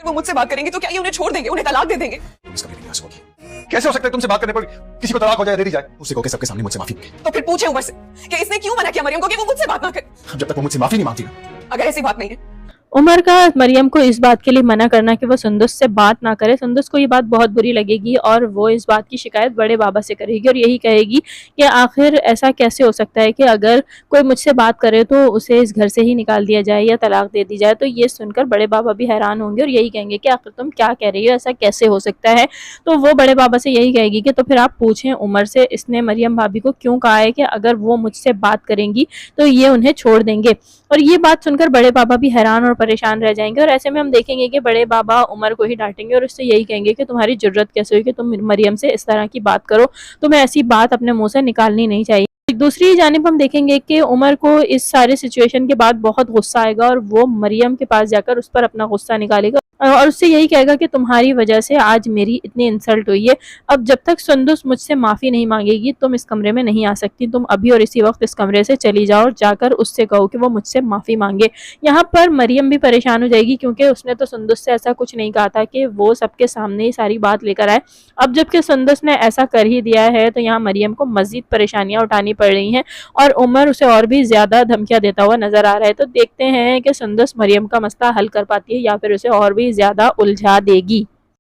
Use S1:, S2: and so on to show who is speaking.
S1: वो मुझसे बात करेंगे तो क्या ये उन्हें छोड़ देंगे, उन्हें तलाक दे देंगे?
S2: इसका भी नहीं होगी। कैसे हो सकता है तुमसे बात करने पर किसी को तलाक हो जाए, दे दी जाए? उससे कहो कि सबके सामने मुझसे माफी मांगे।
S1: तो फिर पूछे उमर से कि इसने क्यों मना किया मरियम को कि वो मुझसे बात ना करे।
S2: जब तक वो मुझसे माफी नहीं मांगती ना।
S1: अगर ऐसी बात नहीं है,
S3: उमर का मरियम को इस बात के लिए मना करना कि वो सुंदस से बात ना करे, सुंदस को ये बात बहुत बुरी लगेगी और वो इस बात की शिकायत बड़े बाबा से करेगी और यही कहेगी कि आखिर ऐसा कैसे हो सकता है कि अगर कोई मुझसे बात करे तो उसे इस घर से ही निकाल दिया जाए या तलाक दे दी जाए। तो ये सुनकर बड़े बाबा भी हैरान होंगे और यही कहेंगे कि आखिर तुम क्या कह रही हो, ऐसा कैसे हो सकता है। तो वो बड़े बाबा से यही कहेगी कि तो फिर आप पूछें उमर से, इसने मरियम भाभी को क्यों कहा है कि अगर वो मुझसे बात करेंगी तो ये उन्हें छोड़ देंगे। और ये बात सुनकर बड़े बाबा भी हैरान और परेशान रह जाएंगे और ऐसे में हम देखेंगे कि बड़े बाबा उमर को ही डांटेंगे और उससे यही कहेंगे कि तुम्हारी जरूरत कैसे हुई कि तुम मरियम से इस तरह की बात करो, तुम्हें ऐसी बात अपने मुंह से निकालनी नहीं चाहिए। दूसरी जानिब हम देखेंगे कि उमर को इस सारे सिचुएशन के बाद बहुत गुस्सा आएगा और वो मरियम के पास जाकर उस पर अपना गुस्सा निकालेगा और उससे यही कहेगा कि तुम्हारी वजह से आज मेरी इतनी इंसल्ट हुई है। अब जब तक सुंदस मुझसे माफ़ी नहीं मांगेगी तुम इस कमरे में नहीं आ सकती, तुम अभी और इसी वक्त इस कमरे से चली जाओ और जाकर उससे कहो कि वो मुझसे माफ़ी मांगे। यहाँ पर मरियम भी परेशान हो जाएगी क्योंकि उसने तो सुंदस से ऐसा कुछ नहीं कहा था कि वो सबके सामने ही सारी बात लेकर आए। अब जबकि सुंदस ने ऐसा कर ही दिया है तो यहाँ मरियम को मजीद परेशानियां उठानी पड़ रही हैं और उमर उसे और भी ज्यादा धमकियां देता हुआ नजर आ रहा है। तो देखते हैं कि सुंदस मरियम का मसला हल कर पाती है या फिर उसे और भी ज्यादा उलझा देगी।